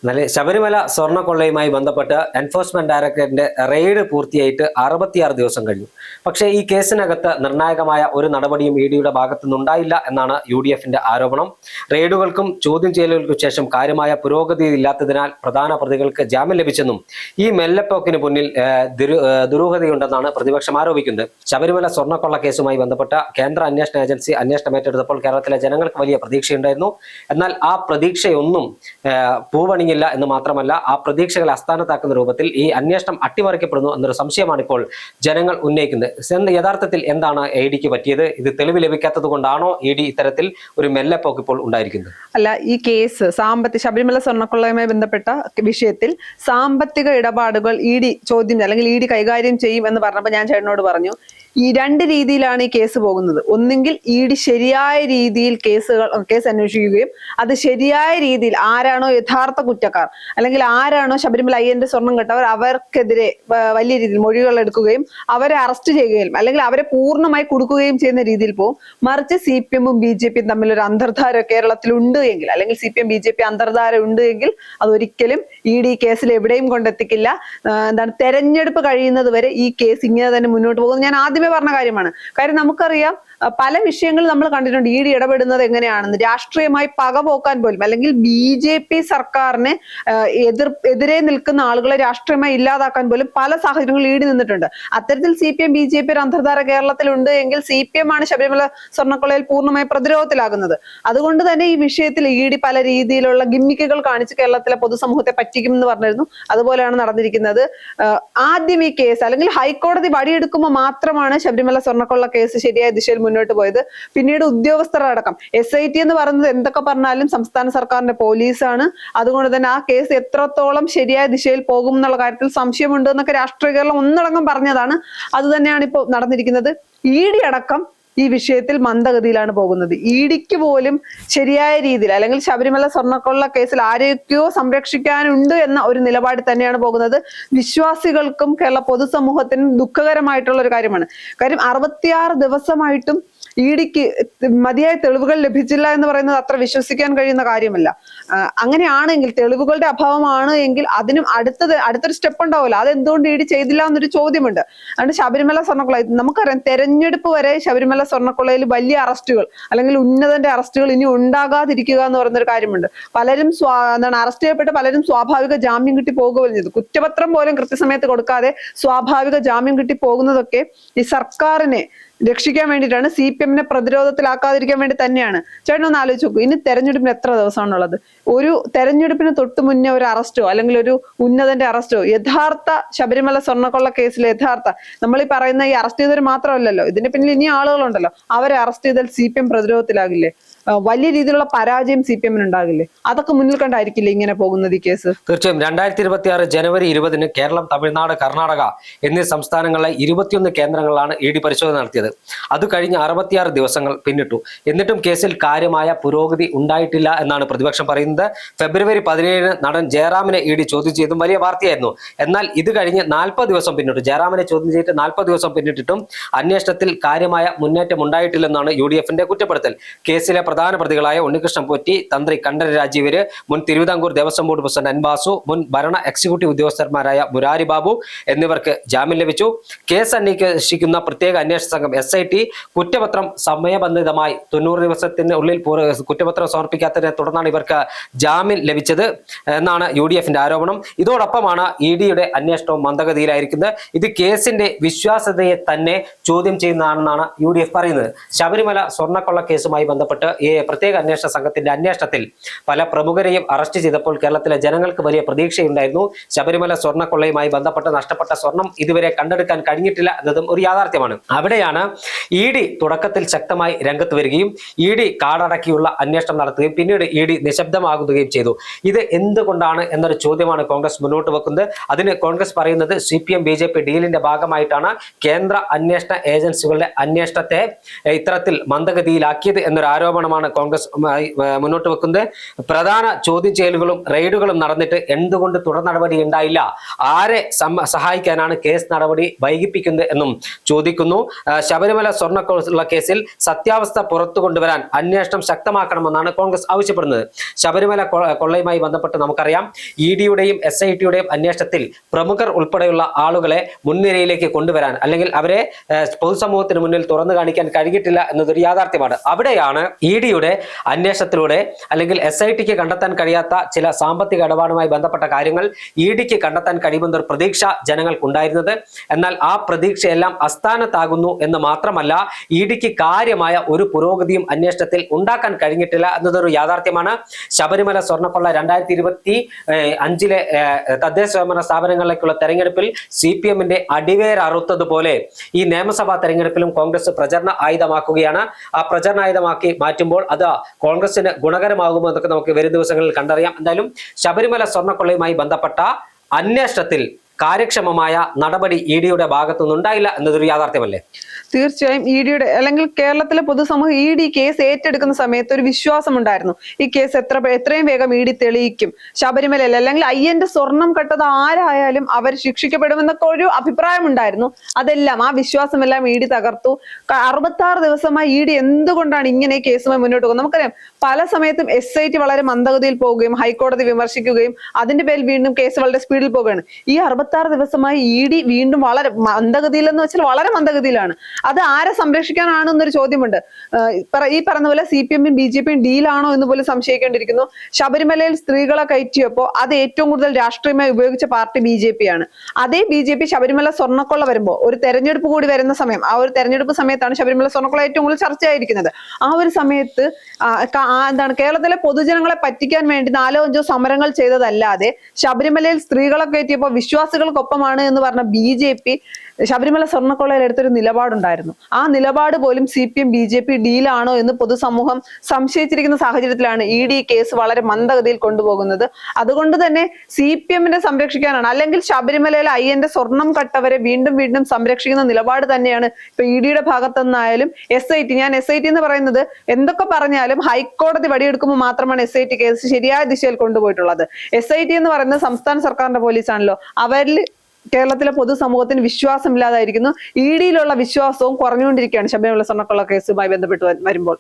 ശബരിമല സ്വർണ്ണക്കൊള്ളയുമായി ബന്ധപ്പെട്ട് enforcement ഡയറക്ടറേറ്റിന്റെ raid പൂർത്തിയായിട്ട് 66 ദിവസം കഴിഞ്ഞു. പക്ഷേ ഈ കേസിനകത്ത് നിർണായകമായ ഒരു നടപടിയും ഇഡിയുടെ ഭാഗത്തുനിന്നുണ്ടായില്ല എന്നാണ് UDFന്റെ ആരോപണം. റെയ്ഡുകൾക്കും ചോദ്യം ചെയ്യലുകൾക്കും ശേഷം കാര്യമായ പുരോഗതി ഇല്ലാത്തതിനാൽ പ്രധാന പ്രതികൾക്ക് ജാമ്യം ലഭിച്ചെന്നും ഈ മെല്ലെപ്പോക്കിന് മുന്നിൽ ദുരൂഹതയുണ്ടെന്നാണ് പ്രതിപക്ഷം ആരോപിക്കുന്നത്. ശബരിമല സ്വർണ്ണക്കൊള്ള കേസുമായി ബന്ധപ്പെട്ട കേന്ദ്ര അന്വേഷണ ഏജൻസി അന്വേഷണം ഏറ്റെടുത്തപ്പോൾ കേരളത്തിലെ ജനങ്ങൾക്ക് വലിയ പ്രതീക്ഷയുണ്ടായിരുന്നു. എന്നാൽ ആ പ്രതീക്ഷയൊന്നും പൂവണിയില്ല എന്ന് മാത്രമല്ല, ആ പ്രതീക്ഷകളെ അസ്ഥാനത്താക്കുന്ന രൂപത്തിൽ ഈ അന്വേഷണം അട്ടിമറിക്കപ്പെടുന്നു എന്നൊരു സംശയമാണ് ഇപ്പോൾ ജനങ്ങൾ ഉന്നയിക്കുന്നത്. യഥാർത്ഥത്തിൽ എന്താണ് ഇഡിക്ക് പറ്റിയത്? ഇത് തെളിവ് ലഭിക്കാത്തത് കൊണ്ടാണോ ഇഡി ഇത്തരത്തിൽ ഒരു മെല്ലെപ്പോക്ക് ഇപ്പോൾ ഉണ്ടായിരിക്കുന്നത്? അല്ല, ഈ കേസ് ശബരിമല സ്വർണ്ണക്കൊള്ളയുമായി ബന്ധപ്പെട്ട വിഷയത്തിൽ സാമ്പത്തിക ഇടപാടുകൾ ഇഡി ചോദ്യം അല്ലെങ്കിൽ ഇഡി കൈകാര്യം ചെയ്യും എന്ന് പറഞ്ഞപ്പോൾ ഞാൻ ചേട്ടനോട് പറഞ്ഞു, ഈ രണ്ട് രീതിയിലാണ് ഈ കേസ് പോകുന്നത്. ഒന്നെങ്കിൽ ഇഡി ശരിയായ രീതിയിൽ കേസ് അന്വേഷിക്കുകയും അത് ശരിയായ രീതിയിൽ ആരാണോ യഥാർത്ഥ കുറ്റക്കാർ അല്ലെങ്കിൽ ആരാണോ ശബരിമല അയ്യന്റെ സ്വർണം കെട്ടവർ അവർക്കെതിരെ വലിയ രീതിയിൽ മൊഴികൾ എടുക്കുകയും അവരെ അറസ്റ്റ് ചെയ്യുകയും അല്ലെങ്കിൽ അവരെ പൂർണ്ണമായി കൊടുക്കുകയും ചെയ്യുന്ന രീതിയിൽ പോകും. മറിച്ച് CPM ഉം BJP യും തമ്മിലൊരു അന്തർധാര കേരളത്തിൽ ഉണ്ട് എങ്കിൽ, അല്ലെങ്കിൽ CPM BJP അന്തർധാര ഉണ്ട് എങ്കിൽ അതൊരിക്കലും ഇഡി കേസിൽ എവിടെയും കൊണ്ടെത്തിക്കില്ല. തെരഞ്ഞെടുപ്പ് കഴിയുന്നത് വരെ ഈ കേസ് ഇങ്ങനെ തന്നെ മുന്നോട്ട് പോകുന്നത് ഞാൻ ആദ്യമേ പറഞ്ഞ കാര്യമാണ്. കാര്യം നമുക്കറിയാം, പല വിഷയങ്ങളും നമ്മൾ കണ്ടിട്ടുണ്ട് ഇഡി ഇടപെടുന്നത് എങ്ങനെയാണെന്ന്. രാഷ്ട്രീയമായി പകപോക്കാൻ പോലും അല്ലെങ്കിൽ BJP സർക്കാരിന് എതിരെ നിൽക്കുന്ന ആളുകളെ രാഷ്ട്രീയമായി ഇല്ലാതാക്കാൻ പോലും പല സാഹചര്യങ്ങളിൽ ഇഡി നിന്നിട്ടുണ്ട്. അത്തരത്തിൽ CPM BJP ഒരു അന്തർധാര കേരളത്തിലുണ്ട് എങ്കിൽ CPM ആണ് ശബരിമല സ്വർണ്ണക്കൊള്ളയിൽ പൂർണ്ണമായി പ്രതിരോധത്തിലാകുന്നത്. അതുകൊണ്ട് തന്നെ ഈ വിഷയത്തിൽ ഇഡി പല രീതിയിലുള്ള ഗിമ്മിക്കുകൾ കാണിച്ച് കേരളത്തിലെ പൊതുസമൂഹത്തെ പറ്റിക്കുമെന്ന് പറഞ്ഞിരുന്നു. അതുപോലെയാണ് നടന്നിരിക്കുന്നത്. ആദ്യം ഈ കേസ് അല്ലെങ്കിൽ ഹൈക്കോടതി വടിയെടുക്കുമ്പോൾ മാത്രമാണ് ശബരിമല സ്വർണ്ണക്കൊള്ള കേസ് ശരിയായ ദിശയിൽ മുന്നോട്ട് പോയത്. പിന്നീട് ഉദ്യോഗസ്ഥരടക്കം SIT എന്ന് പറയുന്നത് എന്തൊക്കെ പറഞ്ഞാലും സംസ്ഥാന സർക്കാരിന്റെ പോലീസാണ്. അതുകൊണ്ട് തന്നെ ആ കേസ് എത്രത്തോളം ശരിയായ ദിശയിൽ പോകും എന്നുള്ള കാര്യത്തിൽ സംശയമുണ്ട് എന്നൊക്കെ രാഷ്ട്രീയ കേരളം ഒന്നടങ്കം പറഞ്ഞതാണ്. അത് തന്നെയാണ് ഇപ്പോൾ നടന്നിരിക്കുന്നത്. ഇഡി അടക്കം ഈ വിഷയത്തിൽ മന്ദഗതിയിലാണ് പോകുന്നത്. ഇഡിക്ക് പോലും ശരിയായ രീതിയിൽ അല്ലെങ്കിൽ ശബരിമല സ്വർണ്ണക്കൊള്ള കേസിൽ ആരെയൊക്കെയോ സംരക്ഷിക്കാനുണ്ട് എന്ന ഒരു നിലപാടിൽ തന്നെയാണ് പോകുന്നത്. വിശ്വാസികൾക്കും കേരള പൊതുസമൂഹത്തിനും ദുഃഖകരമായിട്ടുള്ള ഒരു കാര്യമാണ്. കാര്യം 66 ദിവസമായിട്ടും ഇഡിക്ക് മതിയായ തെളിവുകൾ ലഭിച്ചില്ല എന്ന് പറയുന്നത് അത്ര വിശ്വസിക്കാൻ കഴിയുന്ന കാര്യമല്ല. അങ്ങനെയാണെങ്കിൽ, തെളിവുകളുടെ അഭാവമാണ് എങ്കിൽ അതിനും അടുത്തൊരു സ്റ്റെപ്പ് ഉണ്ടാവുമല്ലോ. അതെന്തുകൊണ്ട് ഇഡി ചെയ്തില്ല എന്നൊരു ചോദ്യമുണ്ട്. അതുകൊണ്ട് ശബരിമല സ്വർണ്ണക്കൊള്ള നമുക്കറിയാം, തെരഞ്ഞെടുപ്പ് വരെ ശബരിമല സ്വർണ്ണക്കൊള്ളയിൽ വലിയ അറസ്റ്റുകൾ അല്ലെങ്കിൽ ഉന്നതന്റെ അറസ്റ്റുകൾ ഇനി ഉണ്ടാകാതിരിക്കുക എന്ന് പറയുന്നൊരു കാര്യമുണ്ട്. പലരും അറസ്റ്റ് ചെയ്യപ്പെട്ട് പലരും സ്വാഭാവിക ജാമ്യം കിട്ടി പോകുകയും ചെയ്തു. കുറ്റപത്രം പോലും കൃത്യസമയത്ത് കൊടുക്കാതെ സ്വാഭാവിക ജാമ്യം കിട്ടി പോകുന്നതൊക്കെ ഈ സർക്കാരിനെ രക്ഷിക്കാൻ വേണ്ടിയിട്ടാണ്, CPM പ്രതിരോധത്തിലാക്കാതിരിക്കാൻ വേണ്ടി തന്നെയാണ്. ചേട്ടൻ ഒന്ന് ആലോചിച്ച് നോക്കൂ, ഇനി തെരഞ്ഞെടുപ്പിന് എത്ര ദിവസമാണുള്ളത്? ഒരു തെരഞ്ഞെടുപ്പിന് തൊട്ട് മുന്നേ ഒരു അറസ്റ്റോ അല്ലെങ്കിൽ ഒരു ഉന്നതന്റെ അറസ്റ്റോ, യഥാർത്ഥ ശബരിമല സ്വർണ്ണക്കൊള്ള കേസിലെ നമ്മൾ ഈ പറയുന്ന ഈ അറസ്റ്റ് ചെയ്തവർ മാത്രമല്ലല്ലോ, ഇതിന്റെ പിന്നിൽ ഇനി ആളുകളുണ്ടല്ലോ. അവരെ അറസ്റ്റ് ചെയ്താൽ CPM പ്രതിരോധത്തിലാകില്ലേ? വലിയ രീതിയിലുള്ള പരാജയം CPM ഉണ്ടാകില്ലേ? അതൊക്കെ മുന്നിൽ കണ്ടായിരിക്കില്ലേ ഇങ്ങനെ പോകുന്നത് ഈ കേസ്? തീർച്ചയായും 2026 ജനുവരി 20 കേരളം, തമിഴ്നാട്, കർണാടക എന്നീ സംസ്ഥാനങ്ങളിലെ 21 കേന്ദ്രങ്ങളിലാണ് ഇഡി പരിശോധന നടത്തിയത്. അത് കഴിഞ്ഞ് 66 ദിവസങ്ങൾ പിന്നിട്ടു. എന്നിട്ടും കേസിൽ കാര്യമായ പുരോഗതി ഉണ്ടായിട്ടില്ല എന്നാണ് പ്രതിപക്ഷം പറയുന്നത്. ഫെബ്രുവരി 17 നടൻ ജയറാമിനെ ഇഡി ചോദ്യം ചെയ്തും വലിയ വാർത്തയായിരുന്നു. എന്നാൽ ഇത് കഴിഞ്ഞ് 40 ദിവസം പിന്നിട്ടു. ജയറാമിനെ ചോദ്യം ചെയ്തിട്ട് 40 ദിവസം പിന്നിട്ടിട്ടും അന്വേഷണത്തിൽ കാര്യമായ മുന്നേറ്റം ഉണ്ടായിട്ടില്ലെന്നാണ് UDFന്റെ കുറ്റപ്പെടുത്തൽ. കേസിലെ പ്രധാന പ്രതികളായ ഉണ്ണികൃഷ്ണൻ പോറ്റി, തന്ത്രി കണ്ഠരര് രാജീവര്, മുൻ തിരുവിതാംകൂർ ദേവസ്വം ബോർഡ് പ്രസിഡന്റ് അൻബാസു, മുൻ ഭരണ എക്സിക്യൂട്ടീവ് ഉദ്യോഗസ്ഥന്മാരായ മുരാരി ബാബു എന്നിവർക്ക് ജാമ്യം ലഭിച്ചു. കേസ് അന്വേഷിക്കുന്ന പ്രത്യേക അന്വേഷണ സംഘം SIT കുറ്റപത്രം സമയബന്ധിതമായി 90 ദിവസത്തിനുള്ളിൽ കുറ്റപത്രം സമർപ്പിക്കാത്തതിനെ തുടർന്നാണ് ഇവർക്ക് ജാമ്യം ലഭിച്ചത് എന്നാണ് UDFന്റെ ആരോപണം. ഇതോടൊപ്പമാണ് ഇഡിയുടെ അന്വേഷണവും മന്ദഗതിയിലായിരിക്കുന്നത്. ഇത് കേസിന്റെ വിശ്വാസ്യതയെ തന്നെ ചോദ്യം ചെയ്യുന്നതാണെന്നാണ് UDF പറയുന്നത്. ശബരിമല സ്വർണ്ണക്കൊള്ള കേസുമായി ബന്ധപ്പെട്ട് ഈ പ്രത്യേക അന്വേഷണ സംഘത്തിന്റെ അന്വേഷണത്തിൽ പല പ്രമുഖരെയും അറസ്റ്റ് ചെയ്തപ്പോൾ കേരളത്തിലെ ജനങ്ങൾക്ക് വലിയ പ്രതീക്ഷയുണ്ടായിരുന്നു. ശബരിമല സ്വർണ്ണക്കൊള്ളയുമായി ബന്ധപ്പെട്ട് നഷ്ടപ്പെട്ട സ്വർണം ഇതുവരെ കണ്ടെടുക്കാൻ കഴിഞ്ഞിട്ടില്ല എന്നതും ഒരു യാഥാർത്ഥ്യമാണ്. അവിടെയാണ് ഇഡി തുടക്കത്തിൽ ശക്തമായി രംഗത്ത് വരികയും ഇഡി കാടടക്കിയുള്ള അന്വേഷണം നടത്തുകയും പിന്നീട് ഇഡി നിശബ്ദമാകുകയും ചെയ്തു. ഇത് എന്തുകൊണ്ടാണ് എന്നൊരു ചോദ്യമാണ് കോൺഗ്രസ് മുന്നോട്ട് വെക്കുന്നത്. അതിന് കോൺഗ്രസ് പറയുന്നത് CPM BJP ഡീലിന്റെ ഭാഗമായിട്ടാണ് കേന്ദ്ര അന്വേഷണ ഏജൻസികളുടെ അന്വേഷണത്തെ ഇത്തരത്തിൽ മന്ദഗതിയിലാക്കിയത് എന്നൊരു ആരോപണമാണ് ആവശ്യമാണ് കോൺഗ്രസ് മുന്നോട്ട് വെക്കുന്നത്. പ്രധാന ചോദ്യം ചെയ്യലുകളും റെയ്ഡുകളും നടന്നിട്ട് എന്തുകൊണ്ട് തുടർ നടപടി ഉണ്ടായില്ല? ആരെ സഹായിക്കാനാണ് കേസ് നടപടി വൈകിപ്പിക്കുന്നത് എന്നും ചോദിക്കുന്നു. ശബരിമല സ്വർണ്ണക്കൊള്ള കേസിൽ സത്യാവസ്ഥ പുറത്തു കൊണ്ടുവരാൻ അന്വേഷണം ശക്തമാക്കണമെന്നാണ് കോൺഗ്രസ് ആവശ്യപ്പെടുന്നത്. ശബരിമല കൊള്ളയുമായി ബന്ധപ്പെട്ട് നമുക്കറിയാം, ED-യുടെയും SIT-യുടെയും അന്വേഷണത്തിൽ പ്രമുഖർ ഉൾപ്പെടെയുള്ള ആളുകളെ മുൻനിരയിലേക്ക് കൊണ്ടുവരാൻ അല്ലെങ്കിൽ അവരെ പൊതുസമൂഹത്തിന് മുന്നിൽ തുറന്നു കാണിക്കാൻ കഴിഞ്ഞിട്ടില്ല എന്നതൊരു യാഥാർത്ഥ്യമാണ്. അവിടെയാണ് ED-യുടെ അന്വേഷണത്തിലൂടെ അല്ലെങ്കിൽ SIT-ക്ക് കണ്ടെത്താൻ കഴിയാത്ത ചില സാമ്പത്തിക ഇടപാടുമായി ബന്ധപ്പെട്ട കാര്യങ്ങൾ ED-ക്ക് കണ്ടെത്താൻ കഴിയുമെന്നൊരു പ്രതീക്ഷ ജനങ്ങൾക്കുണ്ടായിരുന്നത്. എന്നാൽ ആ പ്രതീക്ഷയെല്ലാം അസ്ഥാനത്താകുന്നു എന്ന് മാത്രമല്ല, ED-ക്ക് കാര്യമായ ഒരു പുരോഗതിയും അന്വേഷണത്തിൽ ഉണ്ടാക്കാൻ കഴിഞ്ഞിട്ടില്ല എന്നതൊരു യാഥാർത്ഥ്യമാണ്. ശബരിമല സ്വർണ്ണക്കൊള്ള 2025 തദ്ദേശ സ്വയംഭരണ സ്ഥാപനങ്ങളിലേക്കുള്ള തെരഞ്ഞെടുപ്പിൽ CPM-ന്റെ അടിവേർ അറുത്തതുപോലെ ഈ നിയമസഭാ തെരഞ്ഞെടുപ്പിലും കോൺഗ്രസ് പ്രചരണ ആയുധമാക്കുകയാണ്. ആ പ്രചരണ ആയുധമാക്കി മാറ്റുമ്പോൾ അത് കോൺഗ്രസിന് ഗുണകരമാകുമോ എന്നൊക്കെ നമുക്ക് വരും ദിവസങ്ങളിൽ കണ്ടറിയാം. എന്തായാലും ശബരിമല സ്വർണ്ണക്കൊള്ളയുമായി ബന്ധപ്പെട്ട അന്വേഷണത്തിൽ കാര്യക്ഷമമായ നടപടി ED-യുടെ ഭാഗത്തുനിന്നുണ്ടായില്ല എന്നതൊരു യാഥാർത്ഥ്യമല്ലേ? തീർച്ചയായും ED-യുടെ അല്ലെങ്കിൽ കേരളത്തിലെ പൊതുസമൂഹം ED കേസ് ഏറ്റെടുക്കുന്ന സമയത്ത് ഒരു വിശ്വാസം ഉണ്ടായിരുന്നു. ഈ കേസ് എത്രയും വേഗം ED തെളിയിക്കും, ശബരിമലയിൽ അല്ലെങ്കിൽ അയ്യന്റെ സ്വർണം കെട്ടത് ആരായാലും അവർ ശിക്ഷിക്കപ്പെടുമെന്നൊക്കെ ഒരു അഭിപ്രായം ഉണ്ടായിരുന്നു. അതെല്ലാം ആ വിശ്വാസമെല്ലാം ED തകർത്തു. 66 ദിവസമായി ED എന്തുകൊണ്ടാണ് ഇങ്ങനെ കേസുമായി മുന്നോട്ട് പോകുന്നത്? നമുക്കറിയാം, പല സമയത്തും SIT വളരെ മന്ദഗതിയിൽ പോവുകയും ഹൈക്കോടതി വിമർശിക്കുകയും അതിന്റെ പേരിൽ വീണ്ടും കേസ് വളരെ സ്പീഡിൽ പോവുകയാണ്. ഈ 66 ദിവസമായി ED വീണ്ടും വളരെ മന്ദഗതിയിലെന്ന് വെച്ചാൽ വളരെ മന്ദഗതിയിലാണ്. അത് ആരെ സംരക്ഷിക്കാനാണ് എന്നൊരു ചോദ്യമുണ്ട്. ഈ പറഞ്ഞ പോലെ CPM-ഉം BJP-യും ഡീലാണോ എന്ന് പോലും സംശയിക്കേണ്ടിയിരിക്കുന്നു. ശബരിമലയിൽ സ്ത്രീകളെ കയറ്റിയപ്പോൾ അത് ഏറ്റവും കൂടുതൽ രാഷ്ട്രീയമായി ഉപയോഗിച്ച പാർട്ടി BJP-യാണ്. അതേ BJP ശബരിമല സ്വർണ്ണക്കൊള്ള വരുമ്പോൾ ഒരു തെരഞ്ഞെടുപ്പ് കൂടി വരുന്ന സമയം, ആ ഒരു തെരഞ്ഞെടുപ്പ് സമയത്താണ് ശബരിമല സ്വർണ്ണക്കൊള്ള ഏറ്റവും കൂടുതൽ ചർച്ചയായിരിക്കുന്നത്. ആ ഒരു സമയത്ത് കേരളത്തിലെ പൊതുജനങ്ങളെ പറ്റിക്കാൻ വേണ്ടി 4-5 സമരങ്ങൾ ചെയ്തതല്ലാതെ ശബരിമലയിൽ സ്ത്രീകളെ കയറ്റിയപ്പോൾ വിശ്വാസികൾക്കൊപ്പമാണ് എന്ന് പറഞ്ഞ BJP ശബരിമല സ്വർണ്ണക്കൊള്ളയിൽ എടുത്തൊരു നിലപാടുണ്ടായിരുന്നു. ആ നിലപാട് പോലും CPM BJP ഡീലാണോ എന്ന് പൊതുസമൂഹം സംശയിച്ചിരിക്കുന്ന സാഹചര്യത്തിലാണ് ED കേസ് വളരെ മന്ദഗതിയിൽ കൊണ്ടുപോകുന്നത്. അതുകൊണ്ട് തന്നെ CPM-നെ സംരക്ഷിക്കാനാണ്, അല്ലെങ്കിൽ ശബരിമലയിലെ അയ്യന്റെ സ്വർണം കട്ടവരെ വീണ്ടും വീണ്ടും സംരക്ഷിക്കുന്ന നിലപാട് തന്നെയാണ് ഇപ്പൊ ED-യുടെ ഭാഗത്തുനിന്നായാലും ഞാൻ SIT എന്ന് പറയുന്നത് എന്തൊക്കെ പറഞ്ഞാലും ഹൈക്കോടതി വടിയെടുക്കുമ്പോൾ മാത്രമാണ് SIT കേസ് ശരിയായ ദിശയിൽ കൊണ്ടുപോയിട്ടുള്ളത്. SIT എന്ന് പറയുന്നത് സംസ്ഥാന സർക്കാരിന്റെ പോലീസാണല്ലോ. അവരിൽ കേരളത്തിലെ പൊതുസമൂഹത്തിന് വിശ്വാസമില്ലാതായിരിക്കുന്നു. ED-യിലുള്ള വിശ്വാസവും കുറഞ്ഞുകൊണ്ടിരിക്കുകയാണ് ശബരിമല സ്വർണ്ണക്കൊള്ള കേസുമായി ബന്ധപ്പെട്ട് വരുമ്പോൾ.